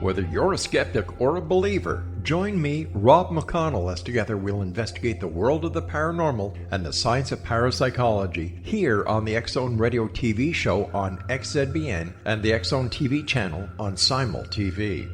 Whether you're a skeptic or a believer, join me, Rob McConnell, as together we'll investigate the world of the paranormal and the science of parapsychology here on the X-Zone Radio TV show on XZBN and the X-Zone TV channel on Simul TV.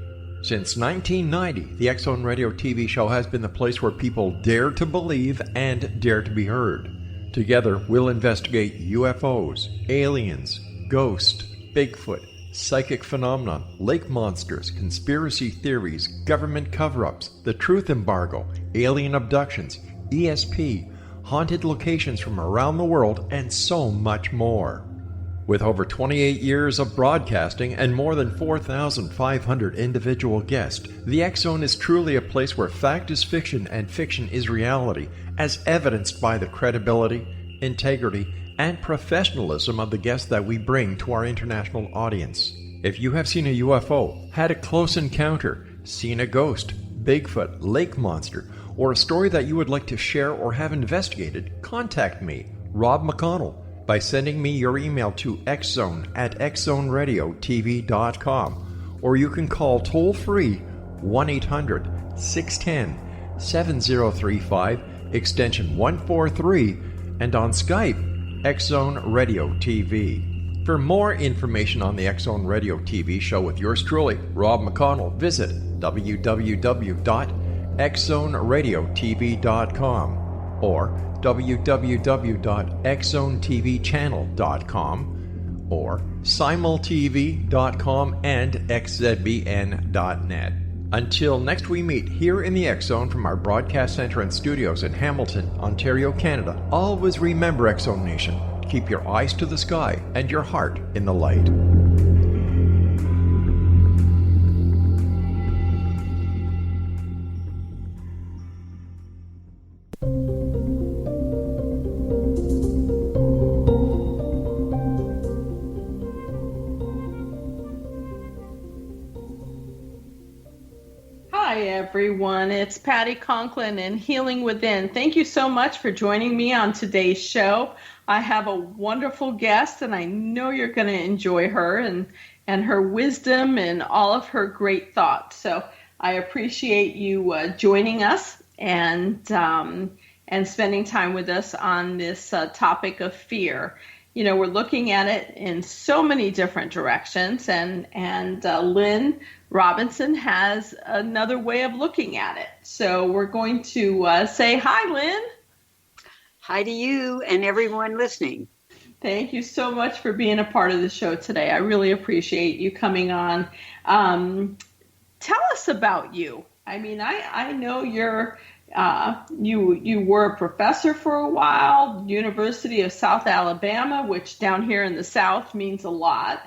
Since 1990, the X-Zone Radio TV show has been the place where people dare to believe and dare to be heard. Together, we'll investigate UFOs, aliens, ghosts, Bigfoot, psychic phenomenon, lake monsters, conspiracy theories, government cover-ups, the truth embargo, alien abductions, ESP, haunted locations from around the world, and so much more. With over 28 years of broadcasting and more than 4,500 individual guests, the X-Zone is truly a place where fact is fiction and fiction is reality, as evidenced by the credibility, integrity, and professionalism of the guests that we bring to our international audience. If you have seen a UFO, had a close encounter, seen a ghost, Bigfoot, lake monster, or a story that you would like to share or have investigated, contact me, Rob McConnell, by sending me your email to xzone@xzoneradiotv.com, or you can call toll-free 1-800-610-7035, extension 143, and on Skype, X-Zone Radio TV. For more information on the X-Zone Radio TV show with yours truly, Rob McConnell, visit www.xzoneradiotv.com or www.xzonetvchannel.com or simultv.com and xzbn.net. Until next we meet here in the X-Zone from our broadcast center and studios in Hamilton, Ontario, Canada, always remember, X-Zone Nation, keep your eyes to the sky and your heart in the light. Hi everyone, it's Patty Conklin and Healing Within. Thank you so much for joining me on today's show. I have a wonderful guest and I know you're going to enjoy her and her wisdom and all of her great thoughts. So I appreciate you joining us and spending time with us on this topic of fear. You know, we're looking at it in so many different directions, and Lynn Robinson has another way of looking at it. So we're going to say hi, Lynn. Hi to you and everyone listening. Thank you so much for being a part of the show today. I really appreciate you coming on. Tell us about you. I mean, I know you're you were a professor for a while, University of South Alabama, which down here in the South means a lot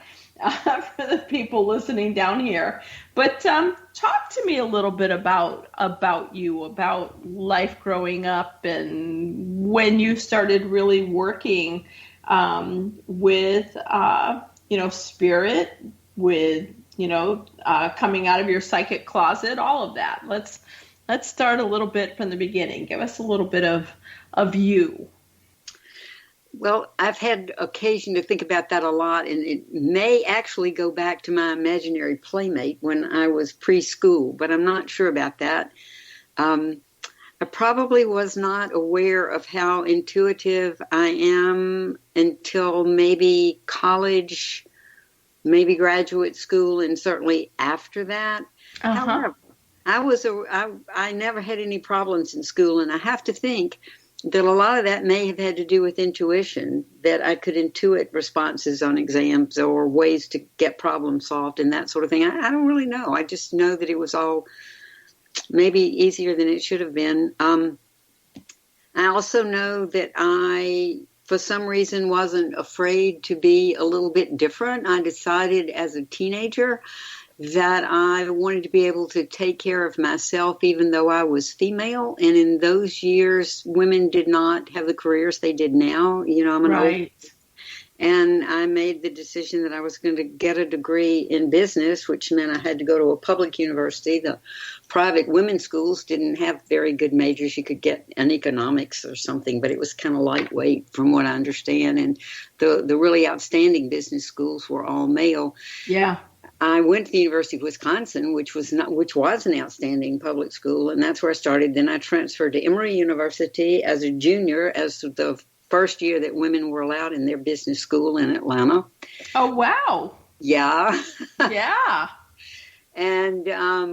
for the people listening down here. But talk to me a little bit about you, about life growing up and when you started really working with spirit, with coming out of your psychic closet, all of that. Let's start a little bit from the beginning. Give us a little bit of you. Well, I've had occasion to think about that a lot, and it may actually go back to my imaginary playmate when I was preschool, but I'm not sure about that. I probably was not aware of how intuitive I am until maybe college, maybe graduate school, and certainly after that. However, I never had any problems in school, and I have to think that a lot of that may have had to do with intuition, that I could intuit responses on exams or ways to get problems solved and that sort of thing. I don't really know. I just know that it was all maybe easier than it should have been. I also know that I, for some reason, wasn't afraid to be a little bit different. I decided as a teenager that I wanted to be able to take care of myself even though I was female. And in those years, women did not have the careers they did now. You know, I'm an old. And I made the decision that I was going to get a degree in business, which meant I had to go to a public university. The private women's schools didn't have very good majors. You could get an economics or something, but it was kind of lightweight from what I understand. And the really outstanding business schools were all male. Yeah. I went to the University of Wisconsin, which was an outstanding public school, and that's where I started. Then I transferred to Emory University as a junior, as the first year that women were allowed in their business school in Atlanta. Oh, wow. Yeah. Yeah. And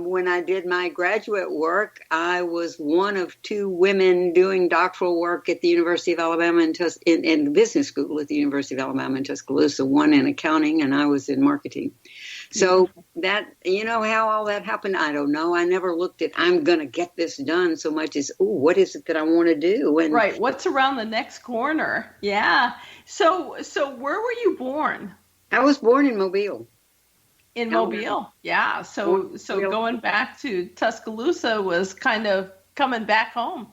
when I did my graduate work, I was one of two women doing doctoral work at the University of Alabama in the business school at the University of Alabama in Tuscaloosa, one in accounting, and I was in marketing. So that, how all that happened, I don't know. I never looked at, I'm going to get this done so much as, what is it that I want to do? And right. What's around the next corner? Yeah. So where were you born? I was born in Mobile. In Mobile, yeah. So going back to Tuscaloosa was kind of coming back home.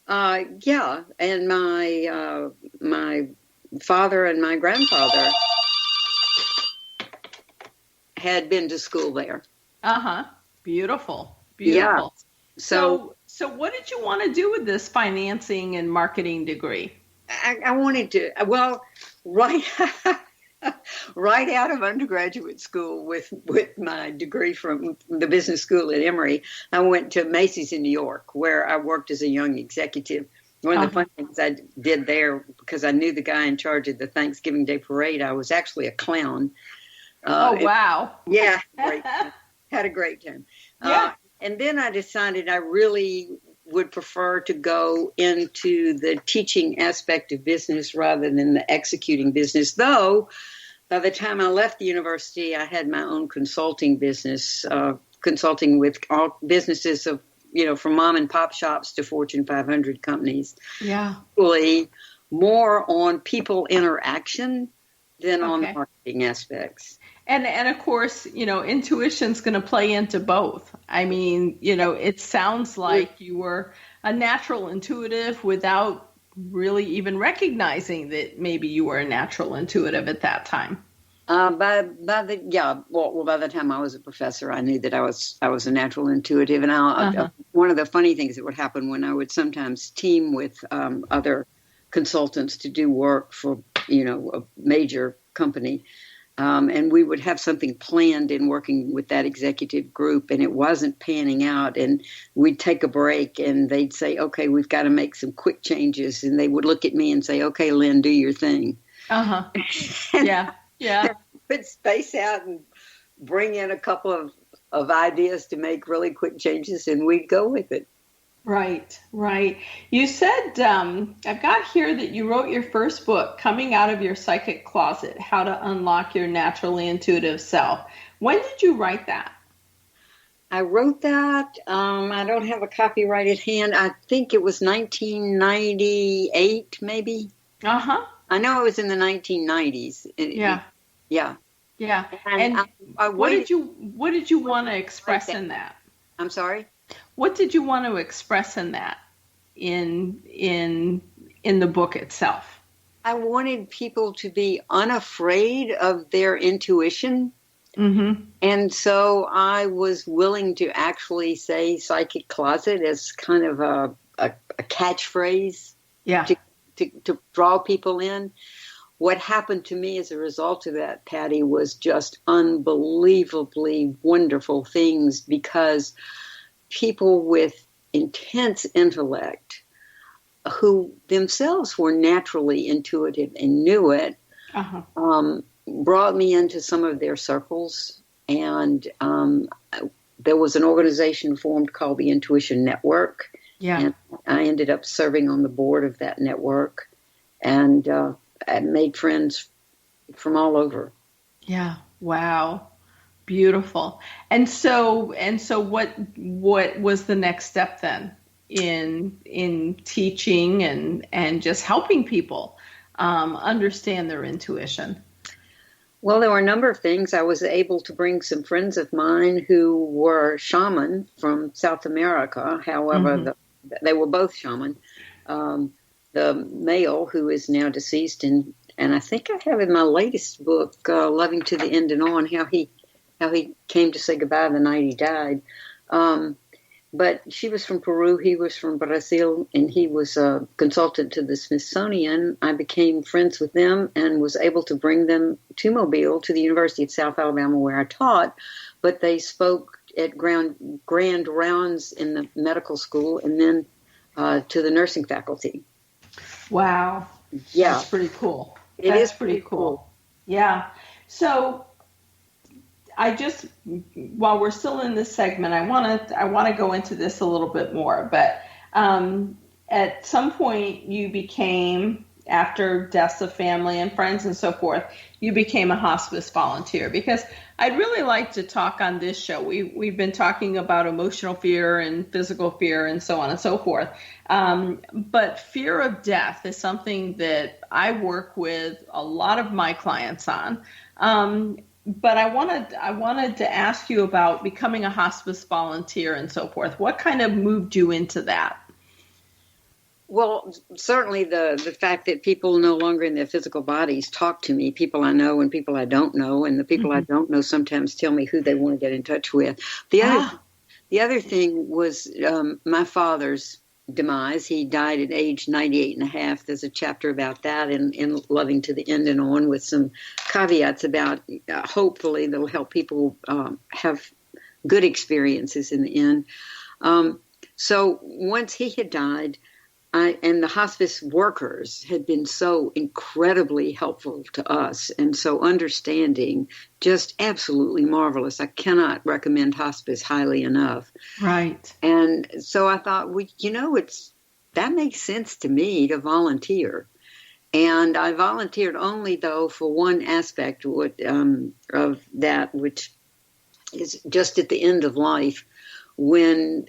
Yeah, and my father and my grandfather had been to school there. Beautiful. Yeah. So what did you want to do with this financing and marketing degree? I wanted to. Well, right out of undergraduate school with my degree from the business school at Emory, I went to Macy's in New York, where I worked as a young executive. One of the fun things I did there, because I knew the guy in charge of the Thanksgiving Day Parade, I was actually a clown. Wow. Yeah, had a great time. Yeah. And then I decided I really would prefer to go into the teaching aspect of business rather than the executing business. Though, by the time I left the university, I had my own consulting business, consulting with all businesses of, from mom and pop shops to Fortune 500 companies. Yeah. Really more on people interaction than on the marketing aspects. And of course, intuition's going to play into both. I mean, it sounds like you were a natural intuitive without really even recognizing that maybe you were a natural intuitive at that time. By the time I was a professor, I knew that I was a natural intuitive. And one of the funny things that would happen when I would sometimes team with other consultants to do work for, a major company, and we would have something planned in working with that executive group, and it wasn't panning out, and we'd take a break, and they'd say, okay, we've got to make some quick changes, and they would look at me and say, okay, Lynn, do your thing. Yeah. Put space out and bring in a couple of ideas to make really quick changes, and we'd go with it. Right. You said, I've got here that you wrote your first book, Coming Out of Your Psychic Closet, How to Unlock Your Naturally Intuitive Self. When did you write that? I wrote that. I don't have a copyright at hand. I think it was 1998, maybe. I know it was in the 1990s. Yeah. And what did you want to express in that? I'm sorry? What did you want to express in that, in the book itself? I wanted people to be unafraid of their intuition. And so I was willing to actually say psychic closet as kind of a catchphrase to draw people in. What happened to me as a result of that, Patty, was just unbelievably wonderful things, because people with intense intellect who themselves were naturally intuitive and knew it brought me into some of their circles. And there was an organization formed called the Intuition Network. Yeah. And I ended up serving on the board of that network, and I made friends from all over. Yeah. Wow. Beautiful. And so what was the next step then in teaching and just helping people understand their intuition? Well, there were a number of things. I was able to bring some friends of mine who were shaman from South America. However, they were both shaman. The male, who is now deceased, and I think I have in my latest book, Loving to the End and On, how he came to say goodbye the night he died. But she was from Peru, he was from Brazil, and he was a consultant to the Smithsonian. I became friends with them and was able to bring them to Mobile, to the University of South Alabama where I taught. But they spoke at grand rounds in the medical school and then to the nursing faculty. Wow. Yeah. That's pretty cool. It is pretty cool. Yeah. So while we're still in this segment, I want to go into this a little bit more. But at some point, you became, after deaths of family and friends and so forth, you became a hospice volunteer. Because I'd really like to talk on this show. We've been talking about emotional fear and physical fear and so on and so forth. But fear of death is something that I work with a lot of my clients on. But I wanted to ask you about becoming a hospice volunteer and so forth. What kind of moved you into that? Well, certainly the fact that people no longer in their physical bodies talk to me, people I know and people I don't know, and the people I don't know sometimes tell me who they want to get in touch with. The other thing was my father's demise. He died at age 98 and a half. There's a chapter about that in Loving to the End and On, with some caveats about hopefully that'll help people have good experiences in the end. So once he had died, and the hospice workers had been so incredibly helpful to us and so understanding, just absolutely marvelous. I cannot recommend hospice highly enough. Right. And so I thought, that makes sense to me to volunteer. And I volunteered only, though, for one aspect of that, which is just at the end of life, when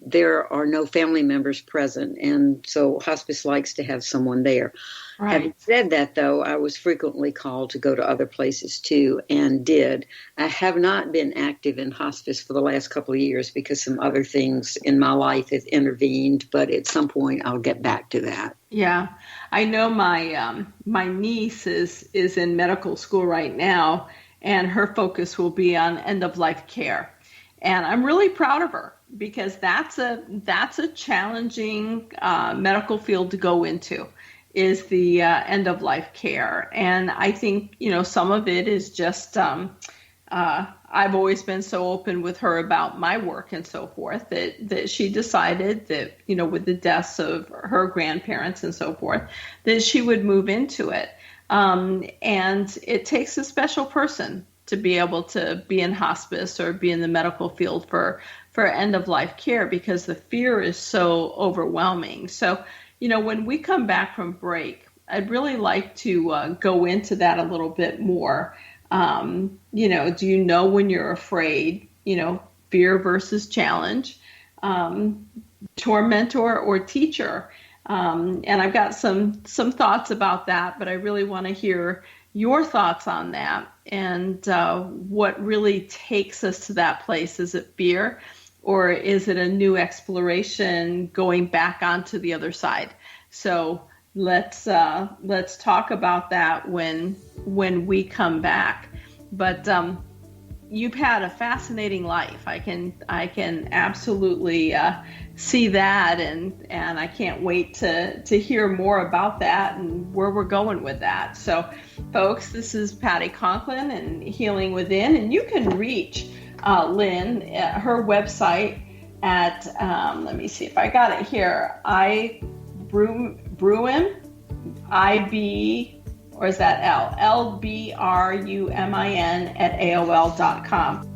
there are no family members present. And so hospice likes to have someone there. Right. Having said that, though, I was frequently called to go to other places, too, and did. I have not been active in hospice for the last couple of years because some other things in my life have intervened, but at some point I'll get back to that. Yeah. I know my niece is in medical school right now, and her focus will be on end-of-life care. And I'm really proud of her because that's a challenging medical field to go into, is the end-of-life care. And I think, some of it is just, I've always been so open with her about my work and so forth that she decided that, with the deaths of her grandparents and so forth, that she would move into it. And it takes a special person to be able to be in hospice or be in the medical field for end-of-life care, because the fear is so overwhelming. So, when we come back from break, I'd really like to go into that a little bit more. Do you know when you're afraid, fear versus challenge, tormentor or teacher? And I've got some thoughts about that, but I really want to hear your thoughts on that and what really takes us to that place. Is it fear, or is it a new exploration going back onto the other side? So let's talk about that when we come back. But you've had a fascinating life. I can absolutely see that, and I can't wait to hear more about that and where we're going with that. So, folks, this is Patty Conklin and Healing Within, and you can reach Lynn at her website at let me see if I got it here. Bruin, or is that LBRUMIN at AOL.com.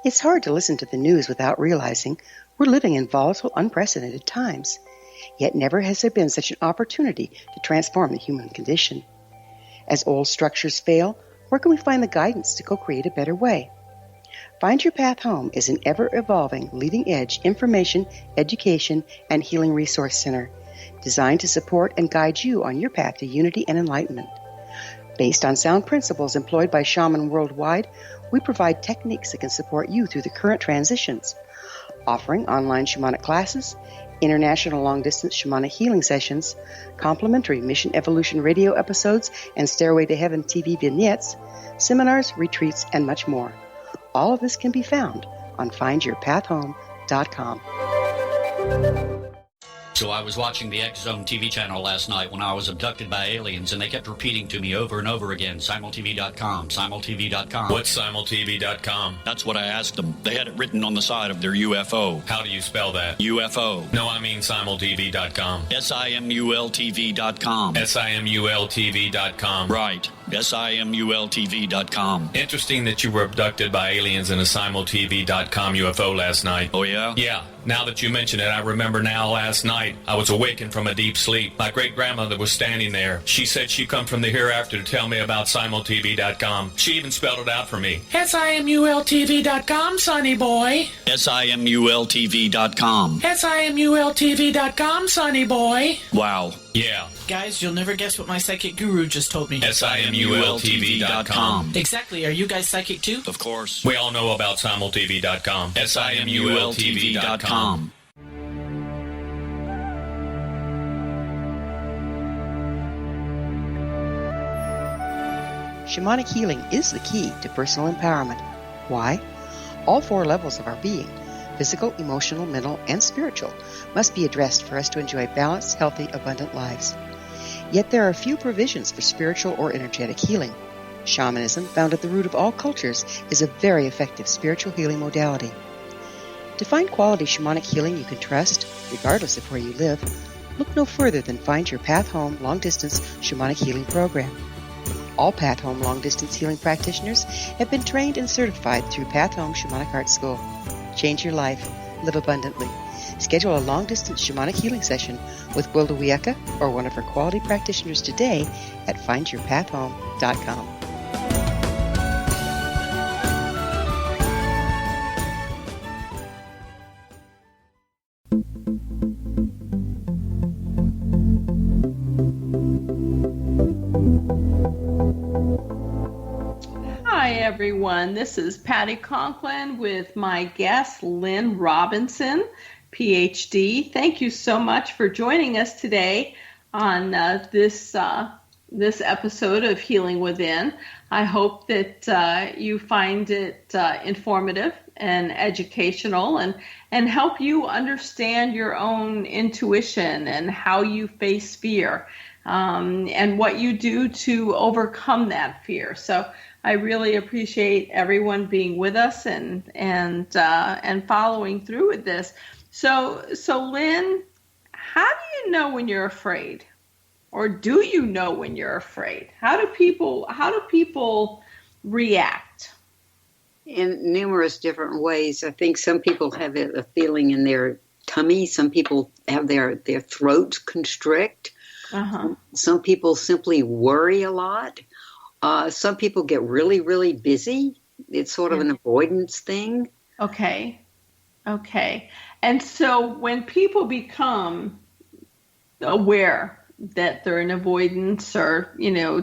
It's hard to listen to the news without realizing we're living in volatile, unprecedented times. Yet never has there been such an opportunity to transform the human condition. As old structures fail, where can we find the guidance to co-create a better way? Find Your Path Home is an ever-evolving, leading-edge information, education, and healing resource center designed to support and guide you on your path to unity and enlightenment. Based on sound principles employed by shaman worldwide, we provide techniques that can support you through the current transitions, offering online shamanic classes, international long-distance shamanic healing sessions, complimentary Mission Evolution radio episodes and Stairway to Heaven TV vignettes, seminars, retreats, and much more. All of this can be found on findyourpathhome.com. So I was watching the X Zone TV channel last night when I was abducted by aliens, and they kept repeating to me over and over again, simultv.com, simultv.com. What's simultv.com? That's what I asked them. They had it written on the side of their UFO. How do you spell that? UFO. No, I mean simultv.com. simultv.com. simultv.com. Right. simultv.com. Interesting that you were abducted by aliens in a simultv.com UFO last night. Oh, yeah? Yeah. Now that you mention it, I remember now last night I was awakened from a deep sleep. My great-grandmother was standing there. She said she'd come from the hereafter to tell me about simultv.com. She even spelled it out for me. simultv.com, sonny boy. simultv.com. simultv.com, sonny boy. Wow. Yeah. Guys, you'll never guess what my psychic guru just told me. simultv.com. Exactly. Are you guys psychic too? Of course. We all know about simultv.com. simultv.com. Shamanic healing is the key to personal empowerment. Why? All 4 levels of our being, physical, emotional, mental, and spiritual, must be addressed for us to enjoy balanced, healthy, abundant lives. Yet there are few provisions for spiritual or energetic healing. Shamanism, found at the root of all cultures, is a very effective spiritual healing modality. To find quality shamanic healing you can trust, regardless of where you live, look no further than Find Your Path Home long-distance shamanic healing program. All Path Home long-distance healing practitioners have been trained and certified through Path Home Shamanic Art School. Change your life. Live abundantly. Schedule a long-distance shamanic healing session with Gwilda Wiyaka or one of her quality practitioners today at findyourpathhome.com. Hi, everyone. This is Patty Conklin with my guest, Lynn Robinson, PhD. Thank you so much for joining us today on this episode of Healing Within. I hope that you find it informative and educational and help you understand your own intuition and how you face fear and what you do to overcome that fear. So I really appreciate everyone being with us and following through with this. So Lynn, how do you know when you're afraid, or do you know when you're afraid? How do people react? In numerous different ways. I think some people have a feeling in their tummy. Some people have their throats constrict. Uh-huh. Some people simply worry a lot. Some people get really, really busy. It's sort of an avoidance thing. Okay. And so when people become aware that they're in avoidance or,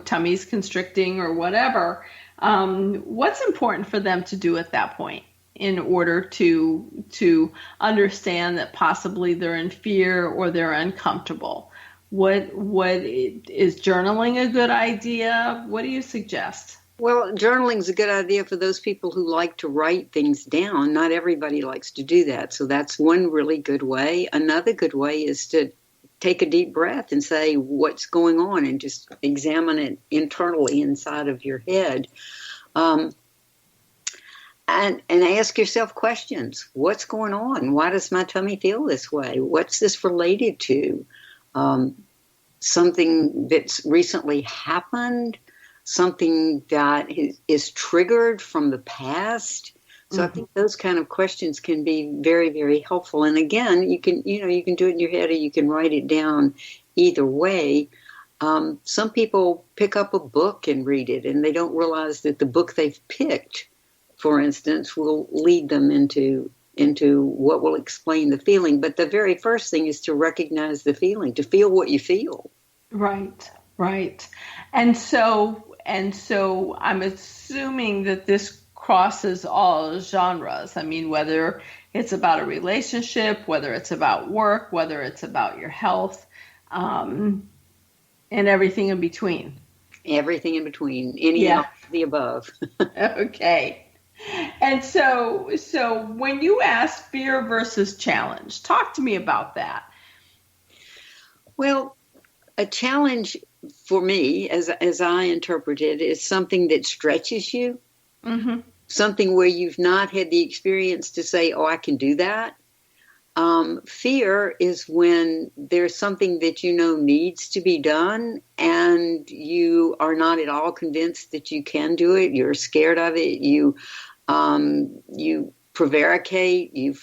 tummy's constricting or whatever, what's important for them to do at that point in order to understand that possibly they're in fear or they're uncomfortable? What is journaling a good idea? What do you suggest? Well, journaling is a good idea for those people who like to write things down. Not everybody likes to do that. So that's one really good way. Another good way is to take a deep breath and say what's going on and just examine it internally inside of your head. And ask yourself questions. What's going on? Why does my tummy feel this way? What's this related to? Something that's recently happened, something that is triggered from the past. So I think those kind of questions can be very, very helpful. And again, you can do it in your head or you can write it down either way. Some people pick up a book and read it, and they don't realize that the book they've picked, for instance, will lead them into what will explain the feeling. But the very first thing is to recognize the feeling, to feel what you feel. Right. And so so I'm assuming that this crosses all genres. I mean, whether it's about a relationship, whether it's about work, whether it's about your health, and everything in between. Everything in between, any of the above. Okay. And so when you ask fear versus challenge, talk to me about that. Well, a challenge for me, as I interpret it, is something that stretches you, something where you've not had the experience to say, oh, I can do that. Fear is when there's something that you know needs to be done and you are not at all convinced that you can do it. You're scared of it. You prevaricate. You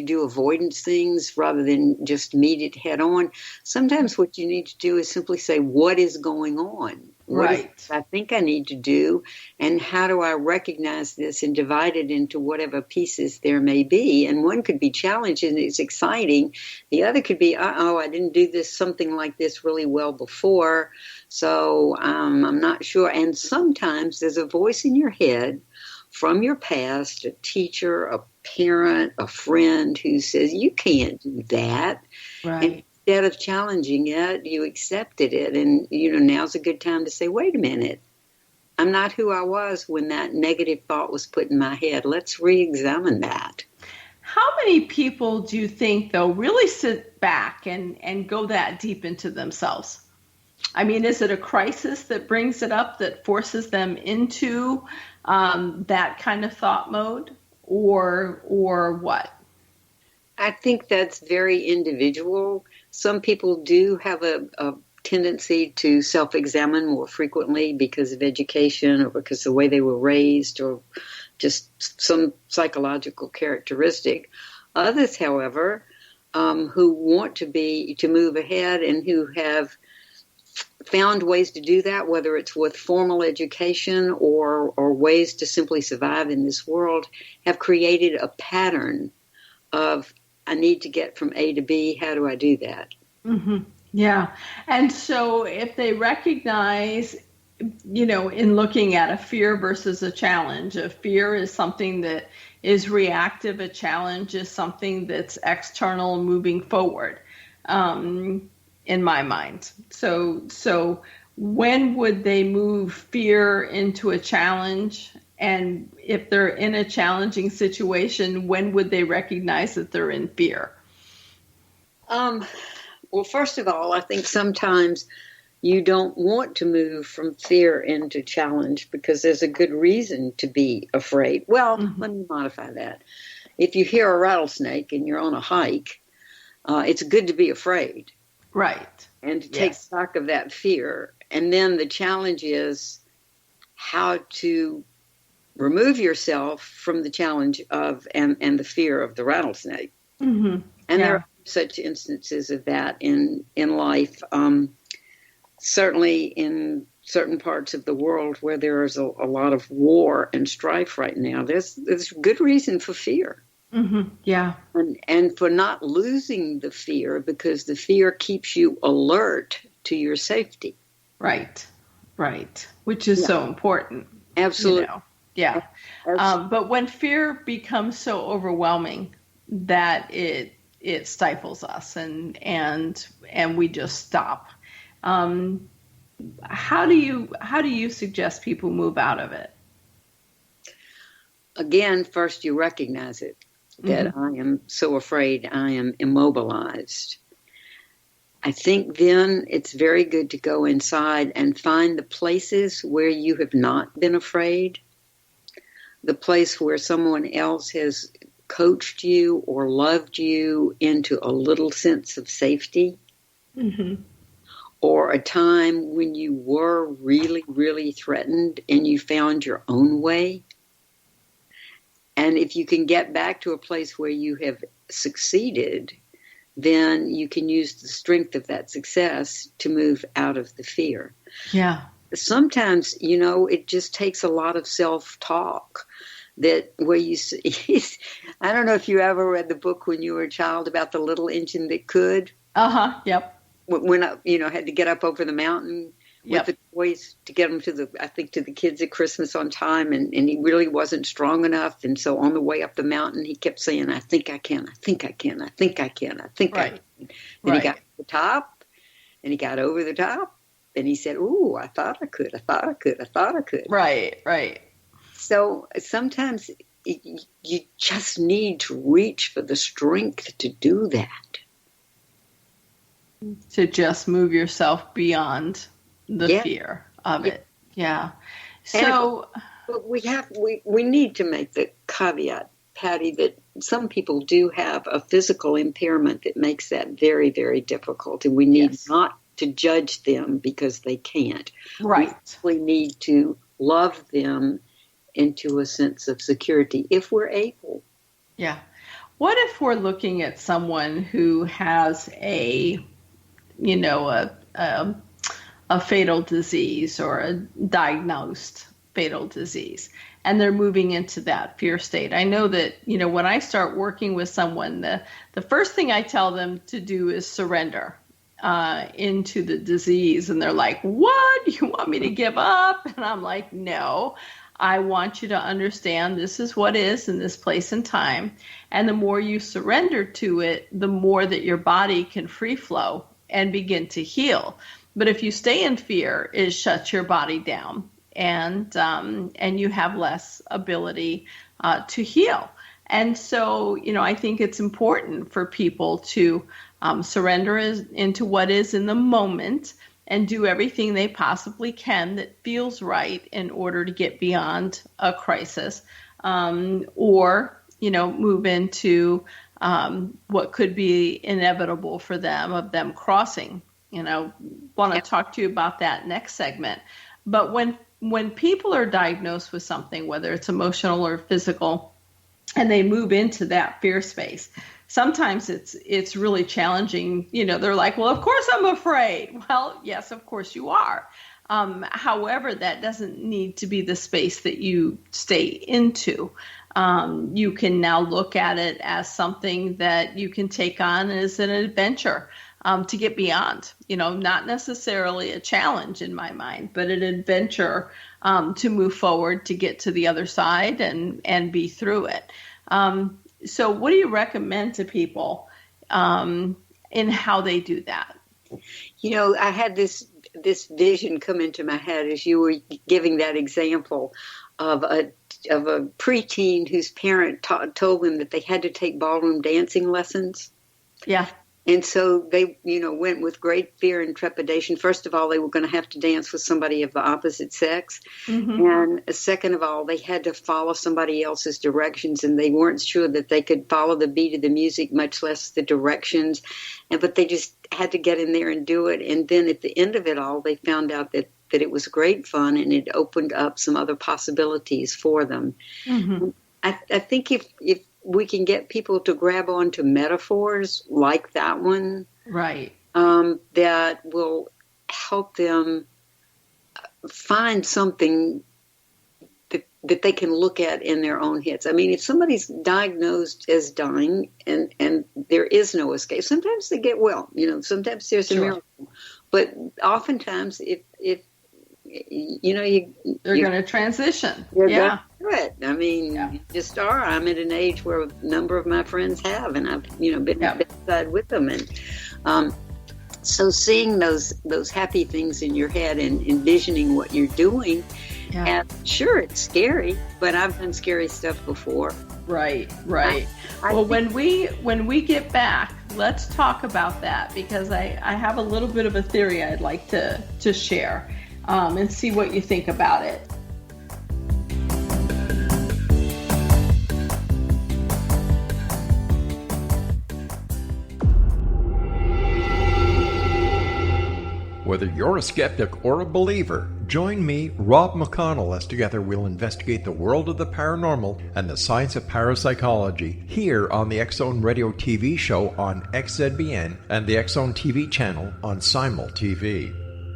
do avoidance things rather than just meet it head on. Sometimes what you need to do is simply say, what is going on? What is it I think I need to do, and how do I recognize this and divide it into whatever pieces there may be? And one could be challenging and it's exciting. The other could be, I didn't do something like this really well before, so I'm not sure. And sometimes there's a voice in your head from your past, a teacher, a parent, a friend who says, you can't do that. Right. And instead of challenging it, you accepted it. And, now's a good time to say, wait a minute. I'm not who I was when that negative thought was put in my head. Let's re-examine that. How many people do you think, though, really sit back and go that deep into themselves? I mean, is it a crisis that brings it up, that forces them into that kind of thought mode, or what? I think that's very individual. Some people do have a tendency to self-examine more frequently because of education or because of the way they were raised or just some psychological characteristic. Others, however, who want to move ahead and who have found ways to do that, whether it's with formal education or ways to simply survive in this world, have created a pattern of, I need to get from A to B. How do I do that? Mm-hmm. Yeah. And so if they recognize, in looking at a fear versus a challenge, a fear is something that is reactive. A challenge is something that's external, moving forward, in my mind. So when would they move fear into a challenge? And if they're in a challenging situation, when would they recognize that they're in fear? Well, first of all, I think sometimes you don't want to move from fear into challenge because there's a good reason to be afraid. Well, let me modify that. If you hear a rattlesnake and you're on a hike, it's good to be afraid. Right. And to take stock of that fear. And then the challenge is how to remove yourself from the challenge of and the fear of the rattlesnake. Mm-hmm. And there are such instances of that in life. Certainly in certain parts of the world where there is a lot of war and strife right now, there's good reason for fear. Mm-hmm. Yeah. And for not losing the fear, because the fear keeps you alert to your safety. Right. Which is so important. Absolutely. Yeah. Absolutely. But when fear becomes so overwhelming that it stifles us and we just stop. How do you suggest people move out of it? Again, first you recognize it. That I am so afraid, I am immobilized. I think then it's very good to go inside and find the places where you have not been afraid, the place where someone else has coached you or loved you into a little sense of safety, or a time when you were really, really threatened and you found your own way. And if you can get back to a place where you have succeeded, then you can use the strength of that success to move out of the fear. Yeah. Sometimes, it just takes a lot of self-talk that where you I don't know if you ever read the book when you were a child about the little engine that could. Yep. When I, had to get up over the mountain with the toys to get them to the kids at Christmas on time, and he really wasn't strong enough. And so on the way up the mountain, he kept saying, I think I can, I think I can, I think I can, I think I can. And he got to the top, and he got over the top, and he said, ooh, I thought I could, I thought I could, I thought I could. Right. So sometimes you just need to reach for the strength to do that. To just move yourself beyond the fear of it. Yeah. So but we need to make the caveat, Patty, that some people do have a physical impairment that makes that very, very difficult, and we need not to judge them because they can't. Right. We need to love them into a sense of security if we're able. Yeah. What if we're looking at someone who has a fatal disease or a diagnosed fatal disease, and they're moving into that fear state? I know that, when I start working with someone, the first thing I tell them to do is surrender into the disease. And they're like, what? You want me to give up? And I'm like, no, I want you to understand this is what is in this place and time. And the more you surrender to it, the more that your body can free flow and begin to heal. But if you stay in fear, it shuts your body down, and you have less ability to heal. And so, I think it's important for people to surrender into what is in the moment and do everything they possibly can that feels right in order to get beyond a crisis, or move into what could be inevitable for them, of them crossing. Want to talk to you about that next segment. But when people are diagnosed with something, whether it's emotional or physical, and they move into that fear space, sometimes it's really challenging. They're like, well, of course I'm afraid. Well, yes, of course you are. However, that doesn't need to be the space that you stay into. You can now look at it as something that you can take on as an adventure to get beyond, not necessarily a challenge in my mind, but an adventure to move forward, to get to the other side and be through it. So what do you recommend to people in how they do that? I had this vision come into my head as you were giving that example of a preteen whose parent told them that they had to take ballroom dancing lessons. Yeah. And so they, went with great fear and trepidation. First of all, they were going to have to dance with somebody of the opposite sex. Mm-hmm. And second of all, they had to follow somebody else's directions, and they weren't sure that they could follow the beat of the music, much less the directions. But they just had to get in there and do it. And then at the end of it all, they found out that it was great fun, and it opened up some other possibilities for them. Mm-hmm. I think if we can get people to grab onto metaphors like that one, right, that will help them find something that they can look at in their own heads. I mean, if somebody's diagnosed as dying and there is no escape, sometimes they get well. Sometimes there's a miracle, but oftentimes if they're going to transition. Yeah. It. I mean, you just are. I'm at an age where a number of my friends have, and I've, been bedside with them. And so seeing those happy things in your head and envisioning what you're doing, and sure, it's scary, but I've done scary stuff before. Right. Well, when we get back, let's talk about that, because I have a little bit of a theory I'd like to share, and see what you think about it. Whether you're a skeptic or a believer, join me, Rob McConnell, as together we'll investigate the world of the paranormal and the science of parapsychology here on the X-Zone Radio TV show on XZBN and the X-Zone TV channel on Simul TV.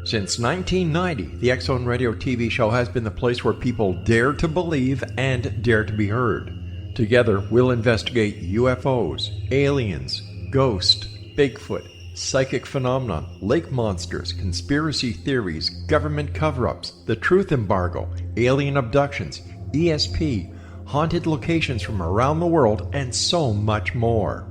Since 1990, the X-Zone Radio TV show has been the place where people dare to believe and dare to be heard. Together, we'll investigate UFOs, aliens, ghosts, Bigfoot, psychic phenomenon, lake monsters, conspiracy theories, government cover-ups, the truth embargo, alien abductions, ESP, haunted locations from around the world, and so much more.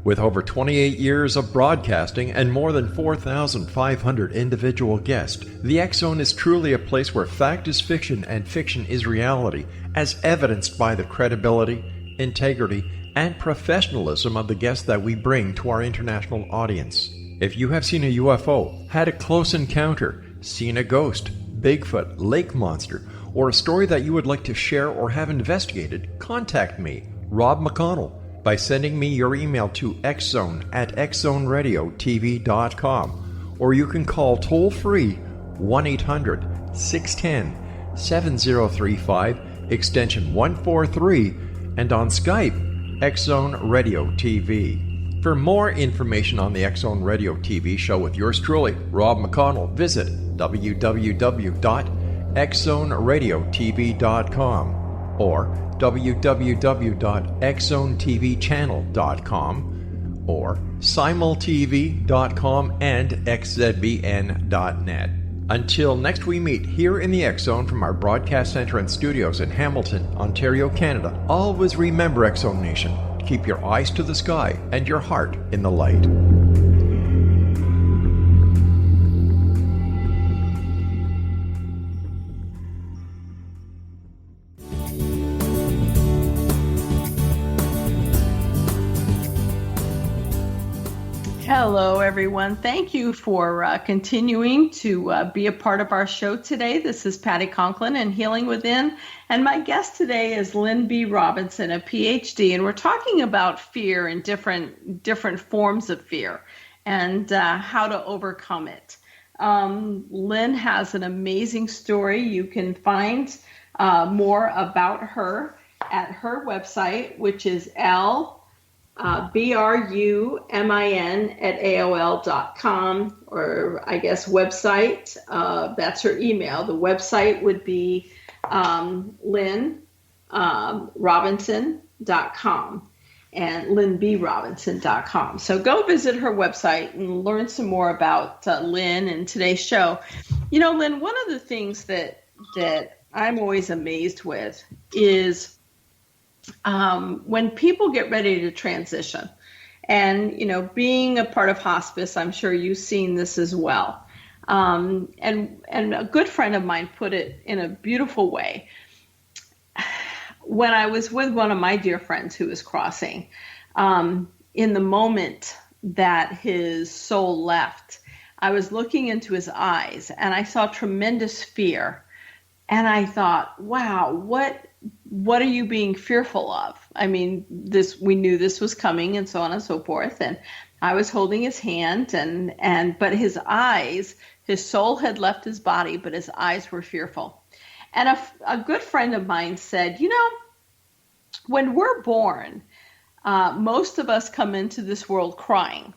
With over 28 years of broadcasting and more than 4,500 individual guests, the X Zone is truly a place where fact is fiction and fiction is reality, as evidenced by the credibility, integrity, and professionalism of the guests that we bring to our international audience. If you have seen a UFO, had a close encounter, seen a ghost, Bigfoot, lake monster, or a story that you would like to share or have investigated, contact me, Rob McConnell, by sending me your email to xzone@xzoneradiotv.com, or you can call toll-free 1-800-610-7035, extension 143, and on Skype, X Zone Radio TV. For more information on the X Zone Radio TV show with yours truly, Rob McConnell, visit www.xzoneradiotv.com or www.xzonetvchannel.com or simultv.com and xzbn.net. Until next we meet here in the X Zone from our broadcast center and studios in Hamilton, Ontario, Canada, always remember, X Zone Nation, keep your eyes to the sky and your heart in the light. Hello, everyone. Thank you for continuing to be a part of our show today. This is Patty Conklin and Healing Within, and my guest today is Lynn B. Robinson, a PhD, and we're talking about fear and different forms of fear and how to overcome it. Lynn has an amazing story. You can find more about her at her website, which is brumin@aol.com, or I guess website. That's her email. The website would be lynnrobinson.com and lynnbrobinson.com. So go visit her website and learn some more about Lynn and today's show. You know, Lynn, one of the things that I'm always amazed with is when people get ready to transition, and, you know, being a part of hospice, I'm sure you've seen this as well. And a good friend of mine put it in a beautiful way. When I was with one of my dear friends who was crossing, in the moment that his soul left, I was looking into his eyes and I saw tremendous fear. And I thought, wow, what are you being fearful of? I mean, we knew this was coming and so on and so forth. And I was holding his hand but his eyes, his soul had left his body, but his eyes were fearful. And a good friend of mine said, you know, when we're born, most of us come into this world crying.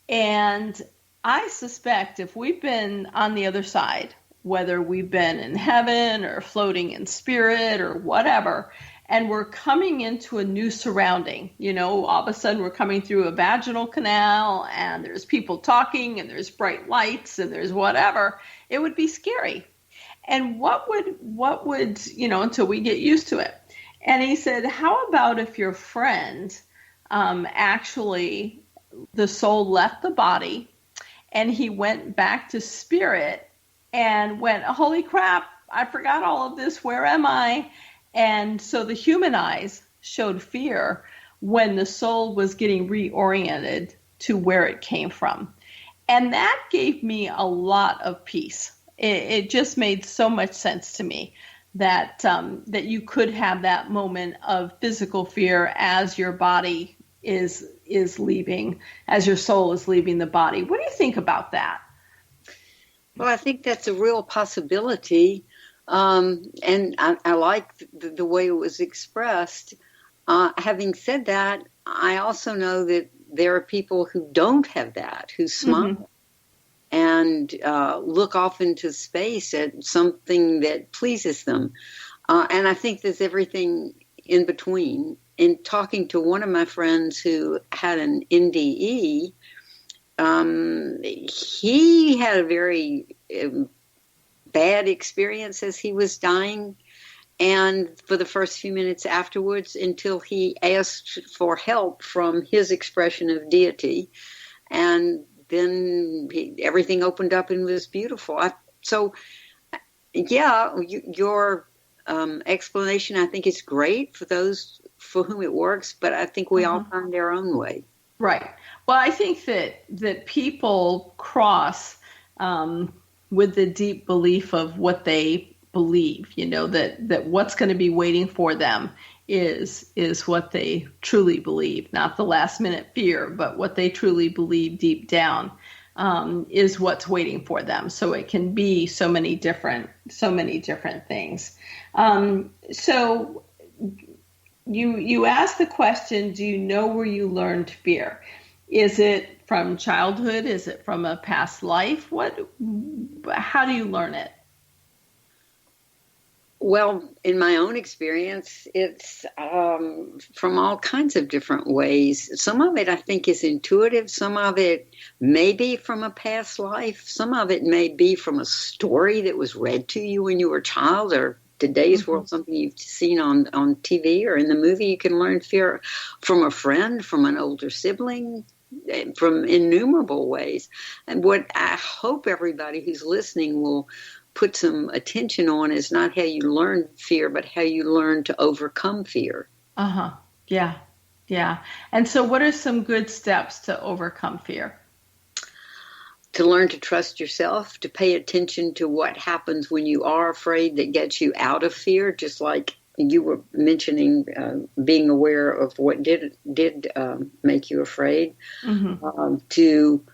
And I suspect if we've been on the other side, whether we've been in heaven or floating in spirit or whatever, and we're coming into a new surrounding, you know, all of a sudden we're coming through a vaginal canal and there's people talking and there's bright lights and there's whatever, it would be scary. And what would, you know, until we get used to it. And he said, how about if your friend, actually the soul left the body and he went back to spirit and went, holy crap, I forgot all of this. Where am I? And so the human eyes showed fear when the soul was getting reoriented to where it came from. And that gave me a lot of peace. It just made so much sense to me that you could have that moment of physical fear as your body is leaving, as your soul is leaving the body. What do you think about that? Well, I think that's a real possibility, and I like the way it was expressed. Having said that, I also know that there are people who don't have that, who smile and look off into space at something that pleases them. And I think there's everything in between. In talking to one of my friends who had an NDE, he had a very bad experience as he was dying. And for the first few minutes afterwards, until he asked for help from his expression of deity. And then everything opened up and was beautiful. Your explanation, I think, is great for those for whom it works, but I think we all find our own way. Right. Well, I think that people cross with the deep belief of what they believe, that what's going to be waiting for them is what they truly believe, not the last minute fear, but what they truly believe deep down is what's waiting for them. So it can be so many different things. So you asked the question, do you know where you learned fear? Is it from childhood? Is it from a past life? How do you learn it? Well, in my own experience, it's from all kinds of different ways. Some of it, I think, is intuitive. Some of it may be from a past life. Some of it may be from a story that was read to you when you were a child, or today's world, something you've seen on TV or in the movie. You can learn fear from a friend, from an older sibling, from innumerable ways. And what I hope everybody who's listening will put some attention on is not how you learn fear, but how you learn to overcome fear. Yeah. And so what are some good steps to overcome fear? To learn to trust yourself, to pay attention to what happens when you are afraid that gets you out of fear, just like you were mentioning being aware of what did make you afraid, to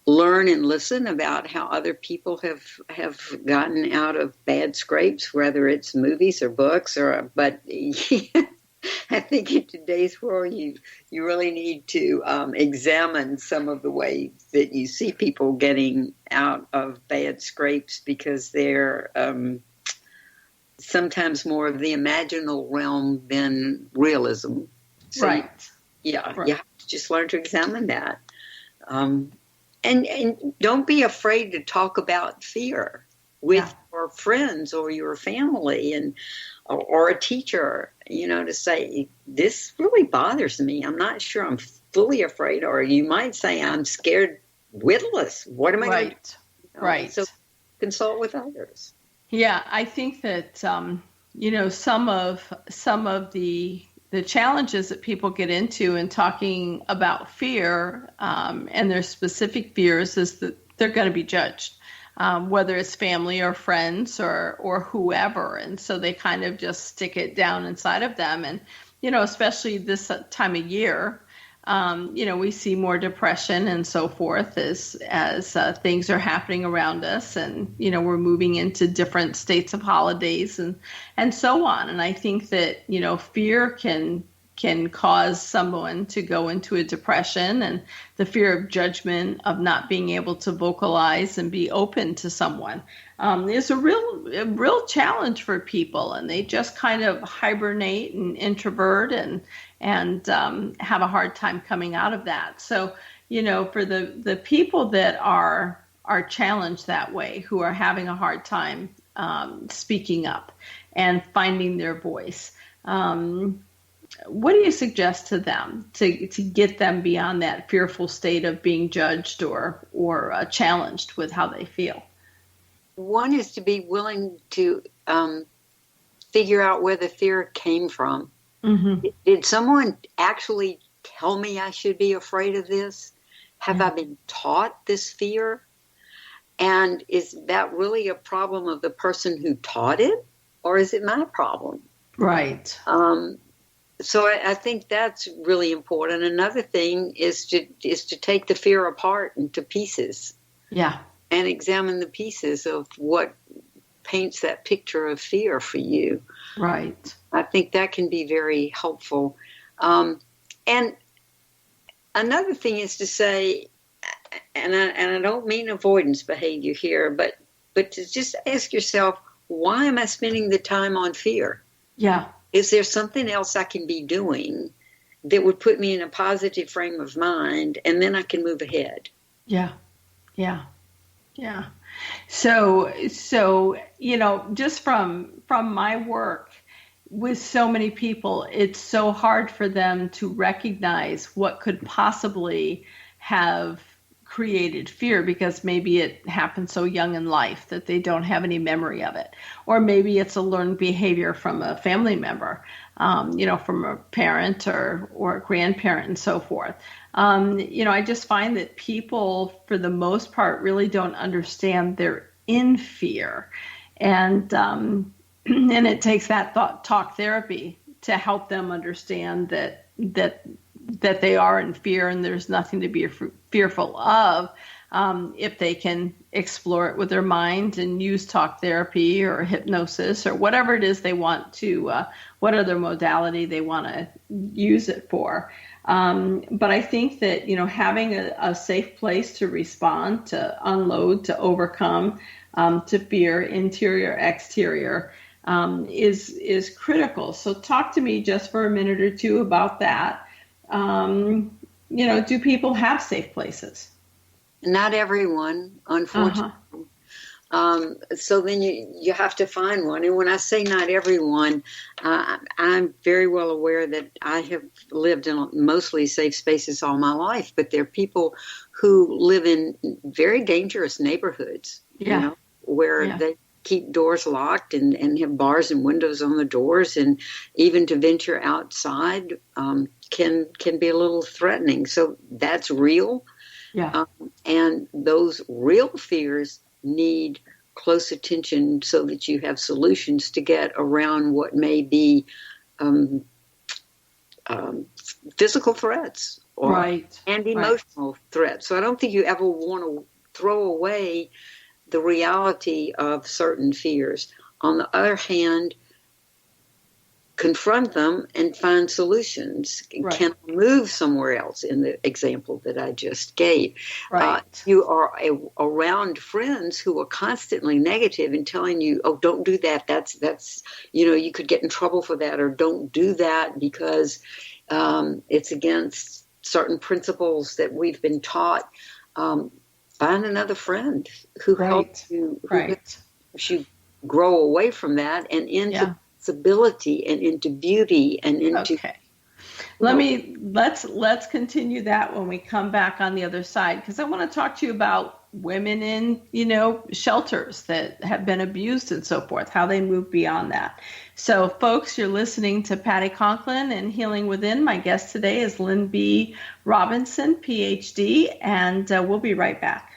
learn and listen about how other people have gotten out of bad scrapes, whether it's movies or books, but I think in today's world you really need to examine some of the ways that you see people getting out of bad scrapes, because they're sometimes more of the imaginal realm than realism. So right. You have to just learn to examine that. And don't be afraid to talk about fear with your friends or your family or a teacher, to say, this really bothers me. I'm not sure I'm fully afraid. Or you might say, I'm scared witless. What am I going to do? Right. So consult with others. Yeah, I think that, some of the challenges that people get into in talking about fear and their specific fears is that they're going to be judged, whether it's family or friends or whoever. And so they kind of just stick it down inside of them. And, especially this time of year, we see more depression and so forth as things are happening around us, and we're moving into different states of holidays and so on. And I think that fear can cause someone to go into a depression, and the fear of judgment, of not being able to vocalize and be open to someone is a real challenge for people, and they just kind of hibernate and introvert and have a hard time coming out of that. So, for the people that are challenged that way, who are having a hard time speaking up and finding their voice, what do you suggest to them to get them beyond that fearful state of being judged or challenged with how they feel? One is to be willing to figure out where the fear came from. Mm-hmm. Did someone actually tell me I should be afraid of this? Have I been taught this fear? And is that really a problem of the person who taught it, or is it my problem? Right. So I think that's really important. Another thing is to take the fear apart into pieces. Yeah. And examine the pieces of what paints that picture of fear for you. Right. I think that can be very helpful. And another thing is to say, and I don't mean avoidance behavior here, but to just ask yourself, why am I spending the time on fear? Yeah. Is there something else I can be doing that would put me in a positive frame of mind, and then I can move ahead? Yeah. Yeah. Yeah. So, just from my work with so many people, it's so hard for them to recognize what could possibly have created fear, because maybe it happened so young in life that they don't have any memory of it, or maybe it's a learned behavior from a family member, from a parent or a grandparent and so forth. I just find that people, for the most part, really don't understand they're in fear, and it takes that talk therapy to help them understand that they are in fear and there's nothing to be fearful of, if they can explore it with their mind and use talk therapy or hypnosis or whatever it is they want to, what other modality they want to use it for. But I think that, having a safe place to respond, to unload, to overcome, to fear, interior, exterior, is critical. So talk to me just for a minute or two about that. Do people have safe places? Not everyone, unfortunately. So then you have to find one. And when I say not everyone, I'm very well aware that I have lived in mostly safe spaces all my life, but there are people who live in very dangerous neighborhoods, where they keep doors locked and have bars and windows on the doors, and even to venture outside can be a little threatening. So that's real. Yeah. And those real fears need close attention so that you have solutions to get around what may be physical threats and emotional threats. So I don't think you ever want to throw away the reality of certain fears. On the other hand, confront them and find solutions. Right. Can I move somewhere else in the example that I just gave? Right. You are around friends who are constantly negative and telling you, oh, don't do that. That's you could get in trouble for that, or don't do that because it's against certain principles that we've been taught. Find another friend who helps you, helps you grow away from that and into possibility and into beauty and into. Okay. Let's continue that when we come back on the other side, because I want to talk to you about women in shelters that have been abused and so forth, how they move beyond that. So folks, you're listening to Patty Conklin and Healing Within. My guest today is Lynn B. Robinson, PhD, and we'll be right back.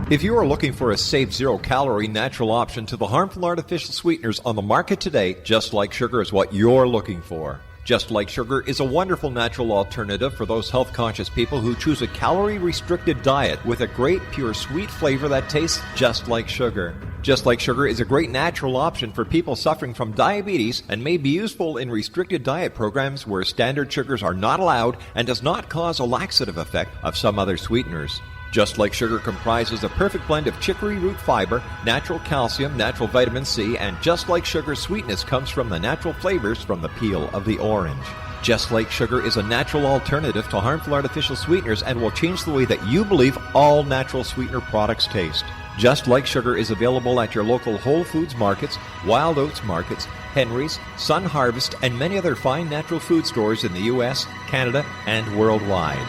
If you are looking for a safe, zero-calorie, natural option to the harmful artificial sweeteners on the market today, Just Like Sugar is what you're looking for. Just Like Sugar is a wonderful natural alternative for those health-conscious people who choose a calorie-restricted diet with a great, pure, sweet flavor that tastes just like sugar. Just Like Sugar is a great natural option for people suffering from diabetes and may be useful in restricted diet programs where standard sugars are not allowed and does not cause a laxative effect of some other sweeteners. Just Like Sugar comprises a perfect blend of chicory root fiber, natural calcium, natural vitamin C, and Just Like Sugar's sweetness comes from the natural flavors from the peel of the orange. Just Like Sugar is a natural alternative to harmful artificial sweeteners and will change the way that you believe all natural sweetener products taste. Just Like Sugar is available at your local Whole Foods markets, Wild Oats markets, Henry's, Sun Harvest, and many other fine natural food stores in the U.S., Canada, and worldwide.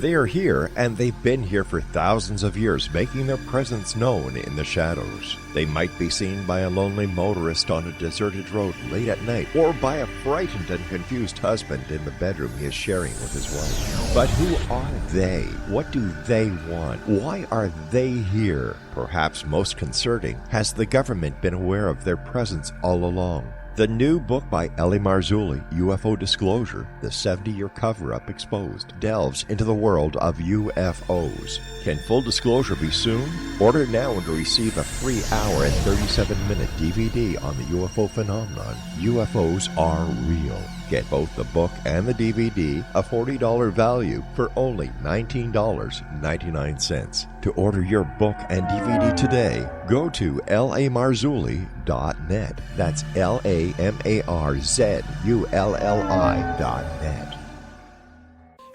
They are here, and they've been here for thousands of years, making their presence known in the shadows. They might be seen by a lonely motorist on a deserted road late at night, or by a frightened and confused husband in the bedroom he is sharing with his wife. But who are they? What do they want? Why are they here? Perhaps most concerning, has the government been aware of their presence all along? The new book by Rel-mar, UFO Disclosure, the 70-year cover-up exposed, delves into the world of UFOs. Can full disclosure be soon? Order now and receive a free hour and 37-minute DVD on the UFO phenomenon. UFOs are real. Get both the book and the DVD, a $40 value, for only $19.99. To order your book and DVD today, go to lamarzulli.net. That's LAMARZULLI.net.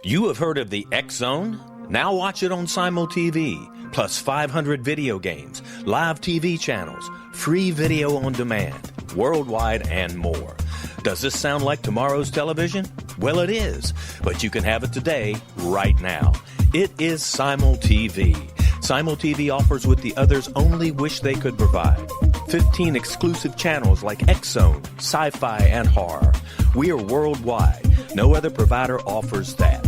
You have heard of the X Zone? Now watch it on Simul TV, plus 500 video games, live TV channels, free video on demand, worldwide, and more. Does this sound like tomorrow's television? Well, it is, but you can have it today, right now. It is Simul TV. Simul TV offers what the others only wish they could provide. 15 exclusive channels like X Zone, sci-fi, and horror. We are worldwide. No other provider offers that.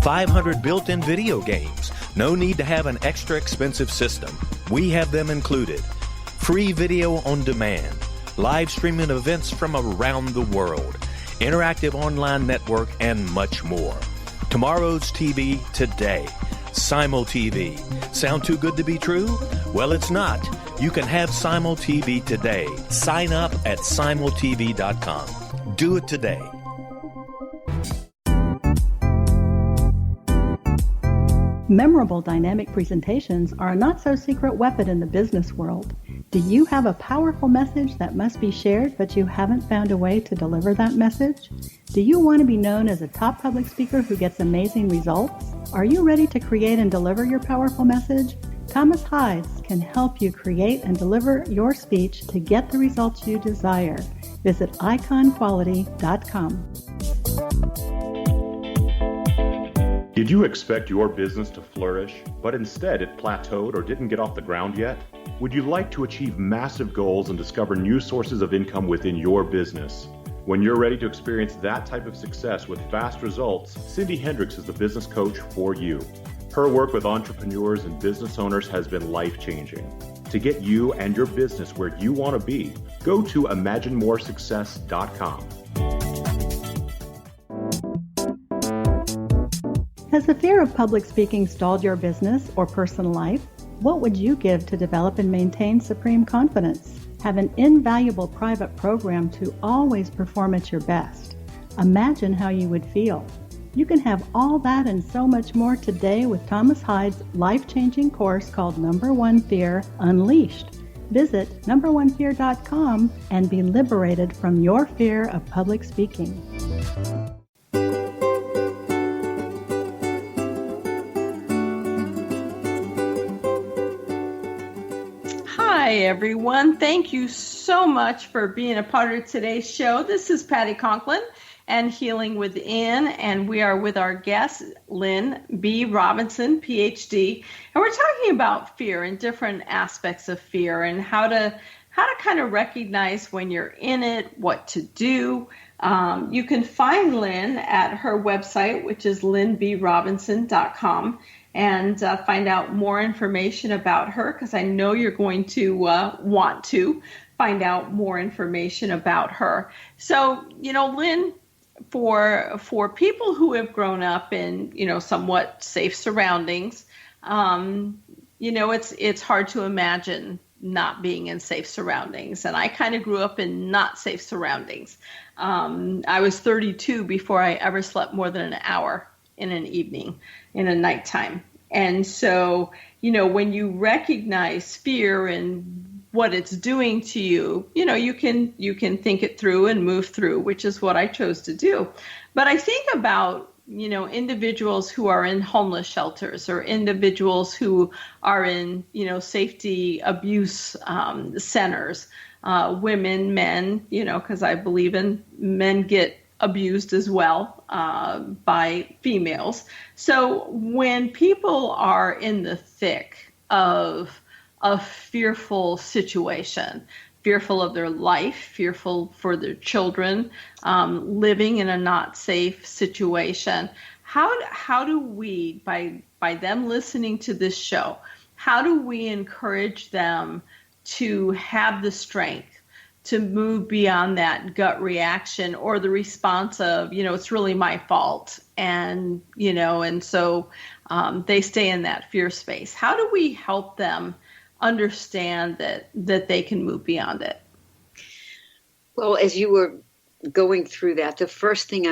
500 built-in video games. No need to have an extra expensive system. We have them included. Free video on demand. Live streaming events from around the world. Interactive online network, and much more. Tomorrow's TV today. Simul TV. Sound too good to be true? Well, it's not. You can have Simul TV today. Sign up at simultv.com. Do it today. Memorable dynamic presentations are a not-so-secret weapon in the business world. Do you have a powerful message that must be shared, but you haven't found a way to deliver that message? Do you want to be known as a top public speaker who gets amazing results? Are you ready to create and deliver your powerful message? Thomas Hides can help you create and deliver your speech to get the results you desire. Visit iconquality.com. Did you expect your business to flourish, but instead it plateaued or didn't get off the ground yet? Would you like to achieve massive goals and discover new sources of income within your business? When you're ready to experience that type of success with fast results, Cindy Hendricks is the business coach for you. Her work with entrepreneurs and business owners has been life-changing. To get you and your business where you want to be, go to imaginemoresuccess.com. Has the fear of public speaking stalled your business or personal life? What would you give to develop and maintain supreme confidence? Have an invaluable private program to always perform at your best. Imagine how you would feel. You can have all that and so much more today with Thomas Hides' life-changing course called Number One Fear Unleashed. Visit numberonefear.com and be liberated from your fear of public speaking. Hi, everyone. Thank you so much for being a part of today's show. This is Patty Conklin and Healing Within, and we are with our guest, Lynn B. Robinson, PhD, and we're talking about fear and different aspects of fear and how to kind of recognize when you're in it, what to do. You can find Lynn at her website, which is lynnbrobinson.com. and find out more information about her, because I know you're going to want to find out more information about her. So, Lynn, for people who have grown up in, somewhat safe surroundings, it's hard to imagine not being in safe surroundings. And I kind of grew up in not safe surroundings. I was 32 before I ever slept more than an hour in an evening, in a nighttime. And so, when you recognize fear and what it's doing to you, you can think it through and move through, which is what I chose to do. But I think about, individuals who are in homeless shelters or individuals who are in, safety abuse centers, women, men, because I believe in men get abused as well by females. So when people are in the thick of a fearful situation, fearful of their life, fearful for their children, living in a not safe situation, how do we, by them listening to this show, how do we encourage them to have the strength to move beyond that gut reaction or the response of, it's really my fault, and so they stay in that fear space? How do we help them understand that they can move beyond it? Well, as you were going through that, the first thing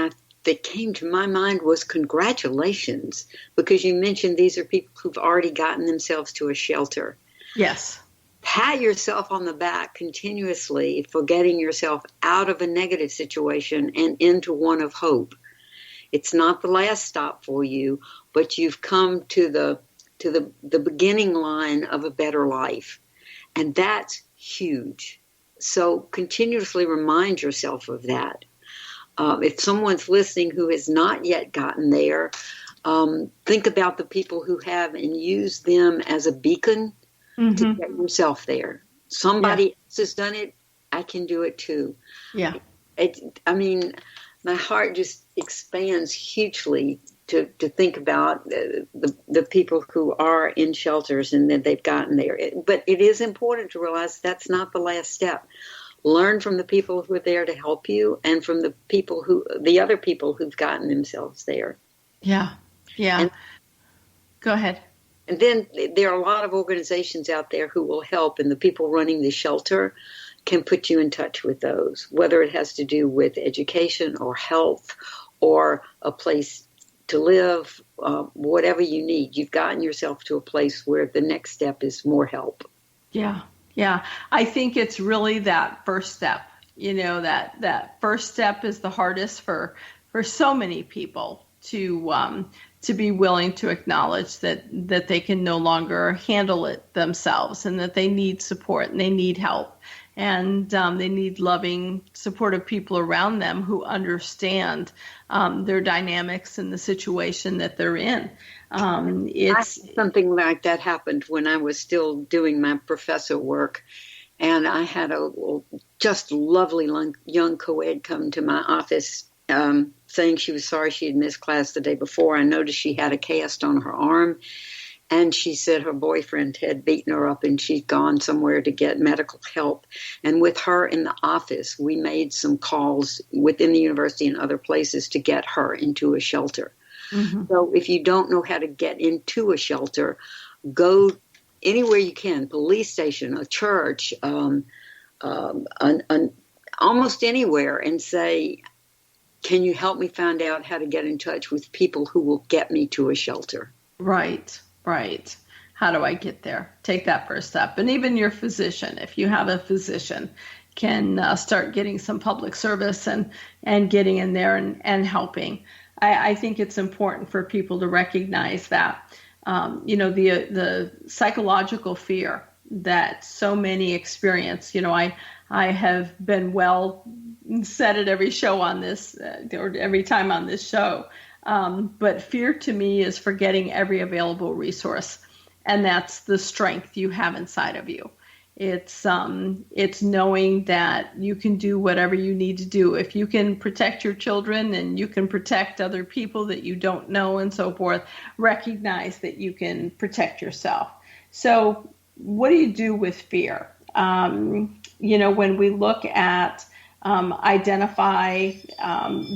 that came to my mind was congratulations, because you mentioned these are people who've already gotten themselves to a shelter. Yes. Pat yourself on the back continuously for getting yourself out of a negative situation and into one of hope. It's not the last stop for you, but you've come to the beginning line of a better life. And that's huge. So continuously remind yourself of that. If someone's listening who has not yet gotten there, think about the people who have and use them as a beacon to get yourself there. Somebody else has done it. I can do it too. Yeah. My heart just expands hugely to think about the people who are in shelters and that they've gotten there. But it is important to realize that's not the last step. Learn from the people who are there to help you, and from the other people who've gotten themselves there. Yeah. Yeah. Go ahead. And then there are a lot of organizations out there who will help, and the people running the shelter can put you in touch with those, whether it has to do with education or health or a place to live, whatever you need. You've gotten yourself to a place where the next step is more help. Yeah. Yeah. I think it's really that first step. That first step is the hardest for so many people to be willing to acknowledge that they can no longer handle it themselves, and that they need support and they need help, and they need loving, supportive people around them who understand their dynamics and the situation that they're in. Something like that happened when I was still doing my professor work, and I had a just lovely young co-ed come to my office saying she was sorry she had missed class the day before. I noticed she had a cast on her arm, and she said her boyfriend had beaten her up and she'd gone somewhere to get medical help. And with her in the office, we made some calls within the university and other places to get her into a shelter. Mm-hmm. So if you don't know how to get into a shelter, go anywhere you can, police station, a church, almost anywhere, and say, can you help me find out how to get in touch with people who will get me to a shelter? Right. How do I get there? Take that first step. And even your physician, if you have a physician, can start getting some public service and getting in there and helping. I think it's important for people to recognize that, the psychological fear that so many experience. I have been said at every show on this, or every time on this show. But fear to me is forgetting every available resource. And that's the strength you have inside of you. It's knowing that you can do whatever you need to do. If you can protect your children and you can protect other people that you don't know and so forth, recognize that you can protect yourself. So what do you do with fear? When we look at identify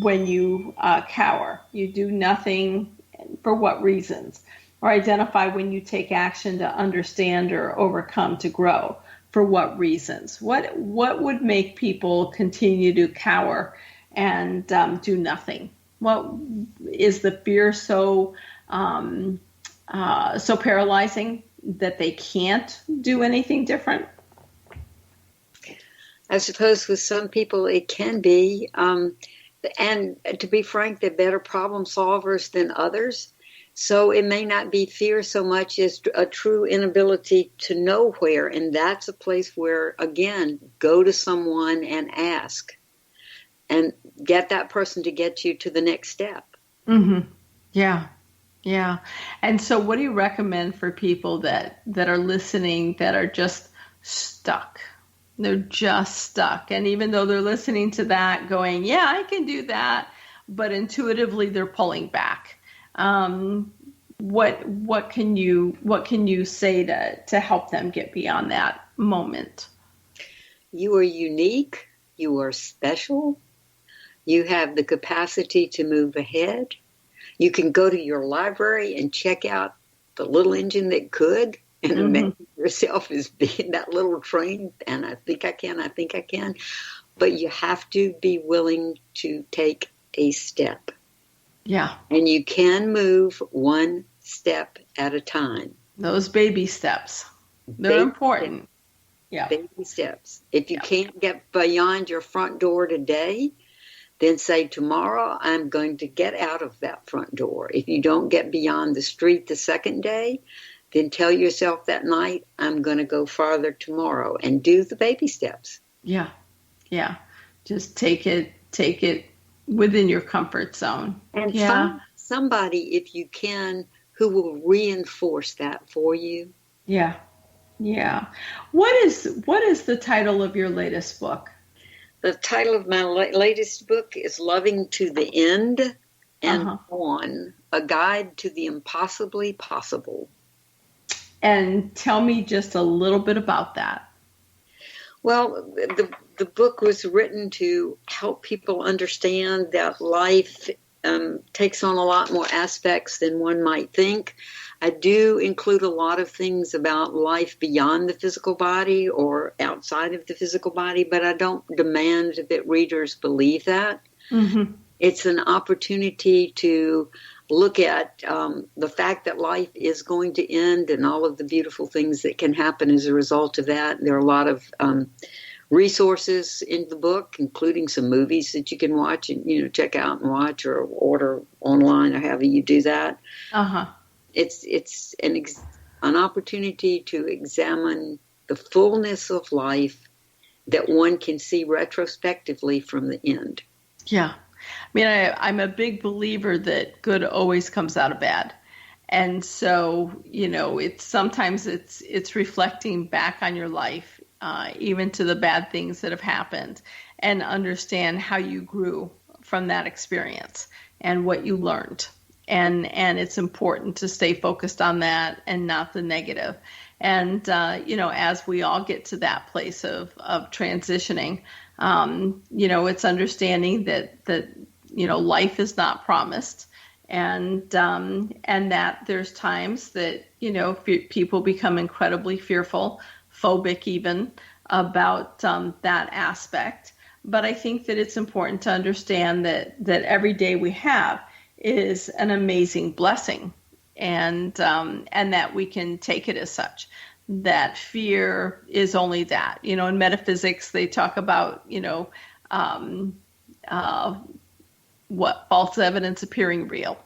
when you cower, you do nothing, for what reasons? Or identify when you take action to understand or overcome to grow, for what reasons? What would make people continue to cower and do nothing? What is the fear so paralyzing that they can't do anything different? I suppose with some people it can be. And to be frank, they're better problem solvers than others. So it may not be fear so much as a true inability to know where. And that's a place where, again, go to someone and ask. and get that person to get you to the next step. Mm-hmm. Yeah. Yeah. And so what do you recommend for people that are listening that are just stuck? They're just stuck. And even though they're listening to that going, yeah, I can do that, but intuitively they're pulling back. What can you say to help them get beyond that moment? You are unique. You are special. You have the capacity to move ahead. You can go to your library and check out the little engine that could, and imagine yourself as being that little train. And I think I can. But you have to be willing to take a step. Yeah. And you can move one step at a time. Those baby steps. They're important. Yeah. Baby steps. If you can't get beyond your front door today, then say, tomorrow I'm going to get out of that front door. If you don't get beyond the street the second day, then tell yourself that night, I'm going to go farther tomorrow, and do the baby steps. Yeah. Yeah. Just take it within your comfort zone. And find somebody, if you can, who will reinforce that for you. Yeah. Yeah. What is the title of your latest book? The title of my latest book is Loving to the End and On, A Guide to the Impossibly Possible. And tell me just a little bit about that. Well, the book was written to help people understand that life takes on a lot more aspects than one might think. I do include a lot of things about life beyond the physical body or outside of the physical body, but I don't demand that readers believe that. Mm-hmm. It's an opportunity to look at the fact that life is going to end and all of the beautiful things that can happen as a result of that. There are a lot of resources in the book, including some movies that you can watch and check out and watch, or order online, or however you do that. It's an opportunity to examine the fullness of life that one can see retrospectively from the end. Yeah. I mean, I'm a big believer that good always comes out of bad. And so, sometimes it's reflecting back on your life, even to the bad things that have happened, and understand how you grew from that experience and what you learned. And it's important to stay focused on that and not the negative. And, as we all get to that place of transitioning, it's understanding that life is not promised, and that there's times that, people become incredibly fearful, phobic even, about that aspect. But I think that it's important to understand that every day we have is an amazing blessing, and that we can take it as such. That fear is only that. In metaphysics, they talk about, what false evidence appearing real.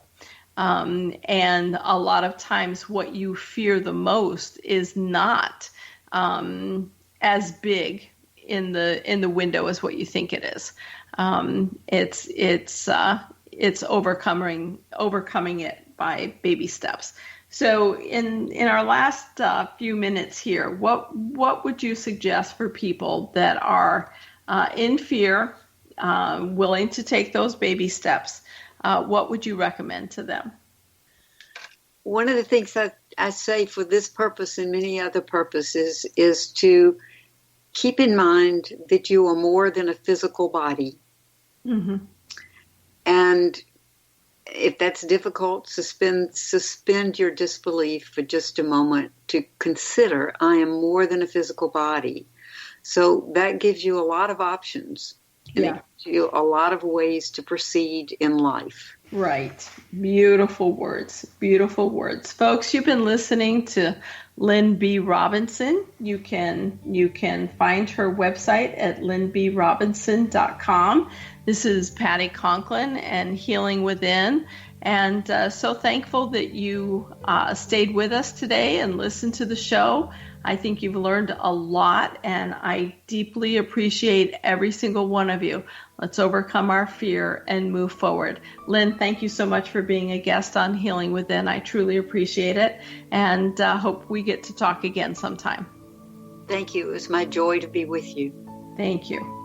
And a lot of times what you fear the most is not as big in the window as what you think it is. It's overcoming it by baby steps. So in our last few minutes here, what would you suggest for people that are in fear, willing to take those baby steps? What would you recommend to them? One of the things that I say for this purpose and many other purposes is to keep in mind that you are more than a physical body. Mm-hmm. And if that's difficult, suspend your disbelief for just a moment to consider, I am more than a physical body. So that gives you a lot of options. And it gives you a lot of ways to proceed in life. Right. Beautiful words. Beautiful words. Folks, you've been listening to Lynn B. Robinson. You can find her website at lynnbrobinson.com. This is Patty Conklin and Healing Within. And so thankful that you stayed with us today and listened to the show. I think you've learned a lot, and I deeply appreciate every single one of you. Let's overcome our fear and move forward. Lynn, thank you so much for being a guest on Healing Within. I truly appreciate it, and hope we get to talk again sometime. Thank you. It was my joy to be with you. Thank you.